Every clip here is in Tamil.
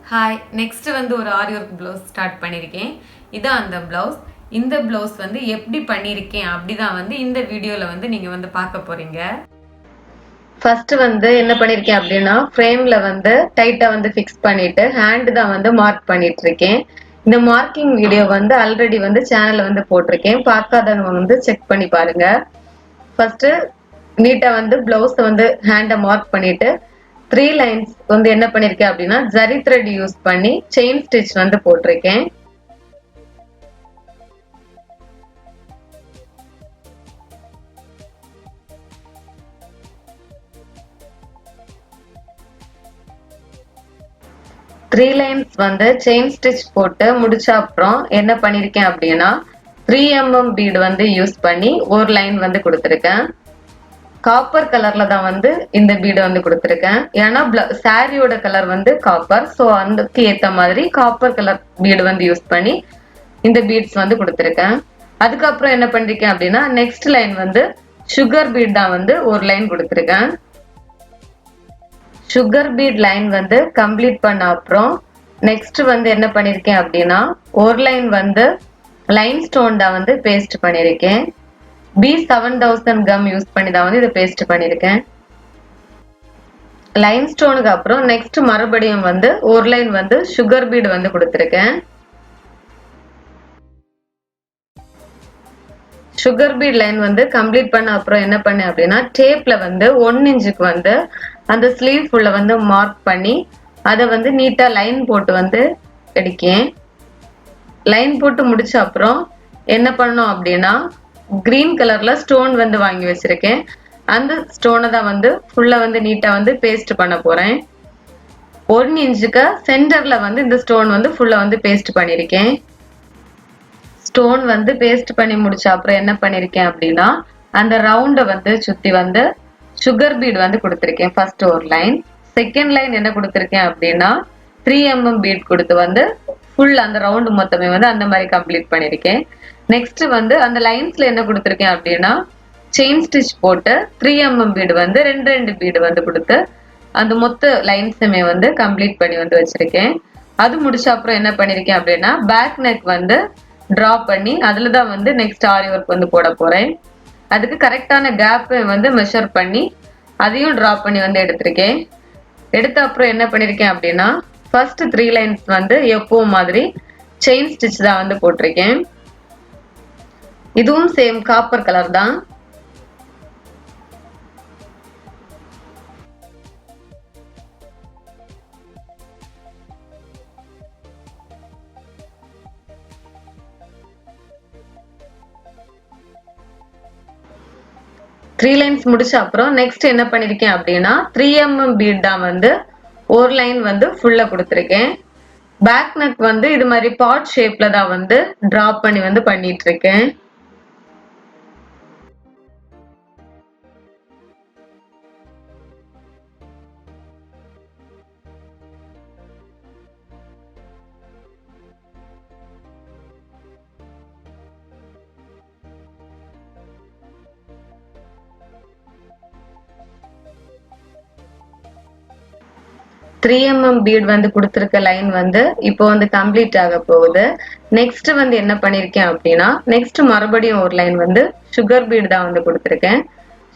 ஹாய், நெக்ஸ்ட் வந்து ஒரு ஆரி ஒர்க் ப்ளவுஸ் ஸ்டார்ட் பண்ணியிருக்கேன். இதான் அந்த ப்ளவுஸ். இந்த ப்ளவுஸ் வந்து எப்படி பண்ணியிருக்கேன் அப்படிதான் வந்து இந்த வீடியோவில் வந்து நீங்கள் வந்து பார்க்க போகிறீங்க. ஃபர்ஸ்ட் வந்து என்ன பண்ணியிருக்கேன் அப்படின்னா ஃப்ரேமில் வந்து டைட்டாக வந்து ஃபிக்ஸ் பண்ணிவிட்டு ஹேண்டு தான் வந்து மார்க் பண்ணிட்டு இருக்கேன். இந்த மார்க்கிங் வீடியோ வந்து ஆல்ரெடி வந்து சேனலில் வந்து போட்டிருக்கேன். பார்க்காதவங்க வந்து செக் பண்ணி பாருங்க. ஃபர்ஸ்ட் நீட்டாக வந்து ப்ளவுஸை வந்து ஹேண்டை மார்க் பண்ணிட்டு 3 லைன்ஸ் வந்து என்ன பண்ணிருக்கேன் அப்படின்னா ஜரி த்ரெட் யூஸ் பண்ணி செயின் ஸ்டிச் வந்து போட்டிருக்கேன். த்ரீ லைன்ஸ் வந்து செயின் ஸ்டிச் போட்டு முடிச்ச அப்புறம் என்ன பண்ணிருக்கேன் அப்படின்னா 3mm பீட் வந்து யூஸ் பண்ணி ஒரு லைன் வந்து கொடுத்துருக்கேன். காப்பர் கலர்ல தான் வந்து இந்த பீடு வந்து கொடுத்துருக்கேன். ஏன்னா சாரியோட கலர் வந்து காப்பர், ஸோ அதுக்கு ஏற்ற மாதிரி காப்பர் கலர் பீடு வந்து யூஸ் பண்ணி இந்த பீட்ஸ் வந்து கொடுத்துருக்கேன். அதுக்கப்புறம் என்ன பண்ணிருக்கேன் அப்படின்னா நெக்ஸ்ட் லைன் வந்து சுகர் பீட் தான் வந்து ஒரு லைன் கொடுத்துருக்கேன். சுகர் பீட் லைன் வந்து கம்ப்ளீட் பண்ண அப்புறம் நெக்ஸ்ட் வந்து என்ன பண்ணிருக்கேன் அப்படின்னா ஒரு லைன் வந்து லைன் ஸ்டோன் தான் வந்து பேஸ்ட் பண்ணிருக்கேன். B7000 கம் யூஸ் பண்ணி தான் வந்து இதை பேஸ்ட் பண்ணிருக்கேன். லைன் ஸ்டோனுக்கு அப்புறம் நெக்ஸ்ட் மறுபடியும் வந்து ஒரு லைன் வந்து சுகர் பீட் வந்து கொடுத்துருக்கேன். சுகர் பீட் லைன் வந்து கம்ப்ளீட் பண்ண அப்புறம் என்ன பண்ணேன் அப்படின்னா டேப்ல வந்து 1 இன்ச்சுக்கு வந்து அந்த ஸ்லீவ் ஃபுல்ல வந்து மார்க் பண்ணி அதை வந்து நீட்டா லைன் போட்டு வந்து எடுக்கேன். லைன் போட்டு முடிச்ச அப்புறம் என்ன பண்ணோம் அப்படின்னா கிரீன் கலர்ல ஸ்டோன் வந்து வாங்கி வச்சிருக்கேன். அந்த ஸ்டோனை தான் வந்து ஃபுல்லா வந்து நீட்டா வந்து பேஸ்ட் பண்ண போறேன். 1 இன்ச்சுக்கு சென்டர்ல வந்து இந்த ஸ்டோன் வந்து ஃபுல்லா வந்து பேஸ்ட் பண்ணிருக்கேன். ஸ்டோன் வந்து பேஸ்ட் பண்ணி முடிச்ச அப்புறம் என்ன பண்ணிருக்கேன் அப்படின்னா அந்த ரவுண்டை வந்து சுத்தி வந்து சுகர் பீட் வந்து கொடுத்துருக்கேன். ஃபர்ஸ்ட் ஒரு லைன், செகண்ட் லைன் என்ன கொடுத்துருக்கேன் அப்படின்னா 3mm பீட் கொடுத்து வந்து ஃபுல் அந்த ரவுண்டு மொத்தமே வந்து அந்த மாதிரி கம்ப்ளீட் பண்ணிருக்கேன். நெக்ஸ்ட் வந்து அந்த லைன்ஸ்ல என்ன கொடுத்துருக்கேன் அப்படின்னா செயின் ஸ்டிச் போட்டு 3mm பீடு வந்து ரெண்டு பீடு வந்து கொடுத்து அந்த மொத்த லைன்ஸுமே வந்து கம்ப்ளீட் பண்ணி வந்து வச்சிருக்கேன். அது முடிச்ச அப்புறம் என்ன பண்ணிருக்கேன் அப்படின்னா பேக் நெக் வந்து டிரா பண்ணி அதுலதான் வந்து நெக்ஸ்ட் ஆரி ஒர்க் வந்து போட போறேன். அதுக்கு கரெக்டான கேப் வந்து மெஷர் பண்ணி அதையும் டிரா பண்ணி வந்து எடுத்திருக்கேன். எடுத்த அப்புறம் என்ன பண்ணிருக்கேன் அப்படின்னா ஃபர்ஸ்ட் 3 லைன்ஸ் வந்து எப்பவும் மாதிரி செயின் ஸ்டிச் தான் வந்து போட்டிருக்கேன். இதுவும் சேம் காப்பர் கலர் தான். த்ரீ லைன்ஸ் முடிச்ச அப்புறம் நெக்ஸ்ட் என்ன பண்ணிருக்கேன் அப்படின்னா 3mm பீட் தான் வந்து ஒரு லைன் வந்து ஃபுல்லா கொடுத்துருக்கேன். பேக் நெக் வந்து இது மாதிரி பாட் ஷேப்ல தான் வந்து டிரா பண்ணி வந்து பண்ணிட்டு இருக்கேன். த்ரீ எம்எம் பீட் வந்து கொடுத்துருக்க லைன் வந்து இப்போ வந்து கம்ப்ளீட் ஆக போகுது. நெக்ஸ்ட் வந்து என்ன பண்ணிருக்கேன் அப்படின்னா நெக்ஸ்ட் மறுபடியும் ஒரு லைன் வந்து சுகர் பீட் தான் வந்து கொடுத்துருக்கேன்.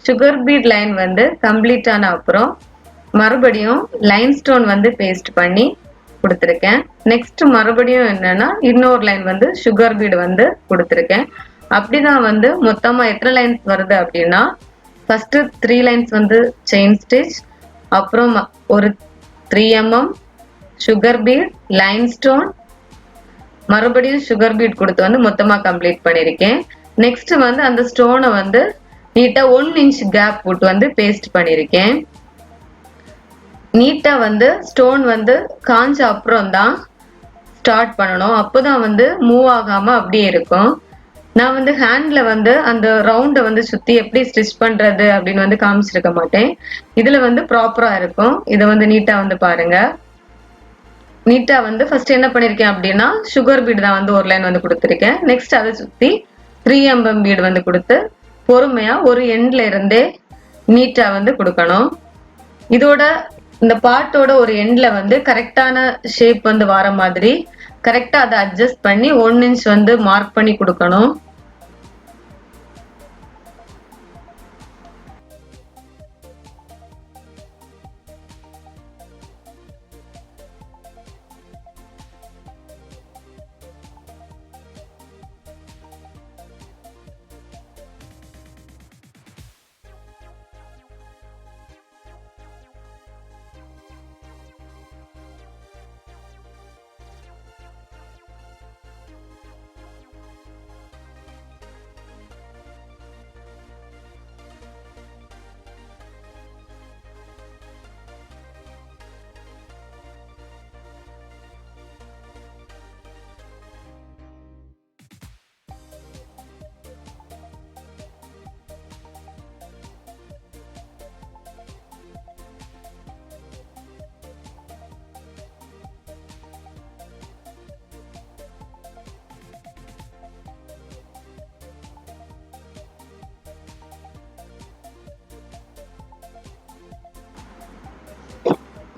சுகர் பீட் லைன் வந்து கம்ப்ளீட் ஆன அப்புறம் மறுபடியும் லைன் ஸ்டோன் வந்து பேஸ்ட் பண்ணி கொடுத்துருக்கேன். நெக்ஸ்ட் மறுபடியும் என்னன்னா இன்னொரு லைன் வந்து சுகர் பீட் வந்து கொடுத்துருக்கேன். அப்படிதான் வந்து மொத்தமா எத்தனை லைன்ஸ் வருது அப்படின்னா ஃபர்ஸ்ட் 3 லைன்ஸ் வந்து செயின் ஸ்டிச், அப்புறம் ஒரு 3mm sugar beat, line stone, மறுபடியும் சுகர் பீட் கொடுத்து வந்து மொத்தமா கம்ப்ளீட் பண்ணிருக்கேன். நெக்ஸ்ட் வந்து அந்த ஸ்டோனை வந்து நீட்டா 1 இன்ச் கேப் போட்டு வந்து பேஸ்ட் பண்ணிருக்கேன். நீட்டா வந்து ஸ்டோன் வந்து காஞ்ச அப்புறம் தான் ஸ்டார்ட் பண்ணணும். அப்போதான் வந்து மூவ் ஆகாம அப்படியே இருக்கும். நான் வந்து ஹேண்ட்ல வந்து அந்த ரவுண்டை வந்து சுத்தி எப்படி ஸ்டிச் பண்றது அப்படின்னு வந்து காமிச்சிருக்க மாட்டேன். இதுல வந்து ப்ராப்பரா இருக்கும். இதை வந்து நீட்டா வந்து பாருங்க. நீட்டா வந்து ஃபர்ஸ்ட் என்ன பண்ணிருக்கேன் அப்படின்னா சுகர் பீட் தான் வந்து ஒரு லைன் வந்து கொடுத்துருக்கேன். நெக்ஸ்ட் அதை சுத்தி 3mm பீட் வந்து கொடுத்து பொறுமையா ஒரு எண்ட்ல இருந்தே நீட்டா வந்து கொடுக்கணும். இதோட இந்த பார்ட்டோட ஒரு எண்ட்ல வந்து கரெக்டான ஷேப் வந்து வர மாதிரி கரெக்டா அதை அட்ஜஸ்ட் பண்ணி 1 இன்ச் வந்து மார்க் பண்ணி கொடுக்கணும்.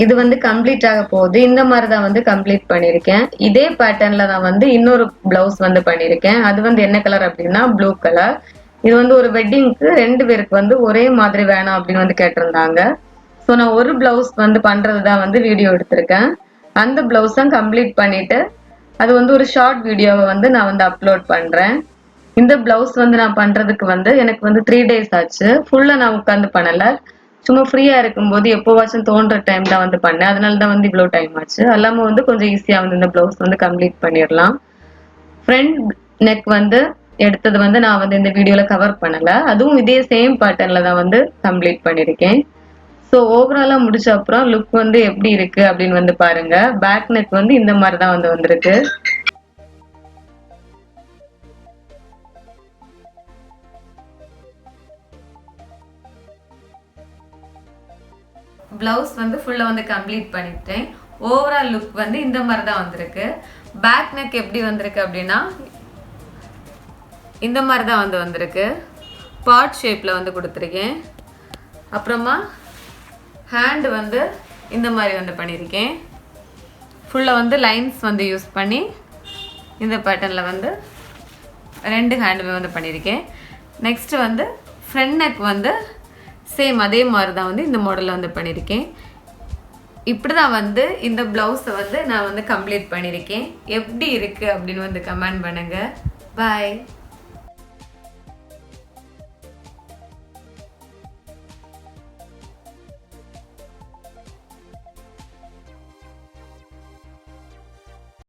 இது வந்து கம்ப்ளீட் ஆக போகுது. இந்த மாதிரி தான் வந்து கம்ப்ளீட் பண்ணியிருக்கேன். இதே பேட்டர்ன்ல நான் வந்து இன்னொரு பிளவுஸ் வந்து பண்ணியிருக்கேன். அது வந்து என்ன கலர் அப்படின்னா ப்ளூ கலர். இது வந்து ஒரு வெட்டிங்க்கு 2 பேருக்கு வந்து ஒரே மாதிரி வேணும் அப்படின்னு வந்து கேட்டிருந்தாங்க. ஸோ நான் ஒரு பிளவுஸ் வந்து பண்றது தான் வந்து வீடியோ எடுத்திருக்கேன். அந்த பிளவுஸும் கம்ப்ளீட் பண்ணிட்டு அது வந்து ஒரு ஷார்ட் வீடியோவை வந்து நான் வந்து அப்லோட் பண்றேன். இந்த பிளவுஸ் வந்து நான் பண்றதுக்கு வந்து எனக்கு வந்து 3 டேஸ் ஆச்சு. ஃபுல்லா நான் உட்காந்து பண்ணல. சும்மா ஃப்ரீயா இருக்கும்போது எப்போவாச்சும் தோன்ற டைம் தான் வந்து பண்ணேன். அதனால தான் வந்து இவ்வளோ டைம் ஆச்சு. அல்லாம வந்து கொஞ்சம் ஈஸியா வந்து இந்த பிளவுஸ் வந்து கம்ப்ளீட் பண்ணிடலாம். ஃப்ரண்ட் நெக் வந்து எடுத்தது வந்து நான் வந்து இந்த வீடியோல கவர் பண்ணல. அதுவும் இதே சேம் பேட்டர்ன்ல தான் வந்து கம்ப்ளீட் பண்ணிருக்கேன். ஸோ ஓவராலா முடிச்ச அப்புறம் லுக் வந்து எப்படி இருக்கு அப்படின்னு வந்து பாருங்க. பேக் நெக் வந்து இந்த மாதிரி தான் வந்து வந்திருக்கு. பிளவுஸ் வந்து ஃபுல்லா வந்து கம்ப்ளீட் பண்ணிட்டேன். ஓவரால் லுக் வந்து இந்த மாதிரி தான் வந்திருக்கு. பேக் நெக் எப்படி வந்திருக்கு அப்படின்னா இந்த மாதிரி தான் வந்து வந்திருக்கு. பாட் ஷேப்ல வந்து கொடுத்துருக்கேன். அப்புறமா ஹேண்ட் வந்து இந்த மாதிரி வந்து பண்ணியிருக்கேன். ஃபுல்லா வந்து லைன்ஸ் வந்து யூஸ் பண்ணி இந்த பேட்டர்ன்ல வந்து 2 ஹேண்டுமே வந்து பண்ணியிருக்கேன். நெக்ஸ்ட் வந்து ஃப்ரண்ட் நெக் வந்து சேம் அதே மாதிரி தான் வந்து இந்த மாடலில் வந்து பண்ணியிருக்கேன். இப்படி தான் வந்து இந்த ப்ளவுஸை வந்து நான் வந்து கம்ப்ளீட் பண்ணியிருக்கேன். எப்படி இருக்குது அப்படின்னு வந்து கமெண்ட் பண்ணுங்கள். பாய்.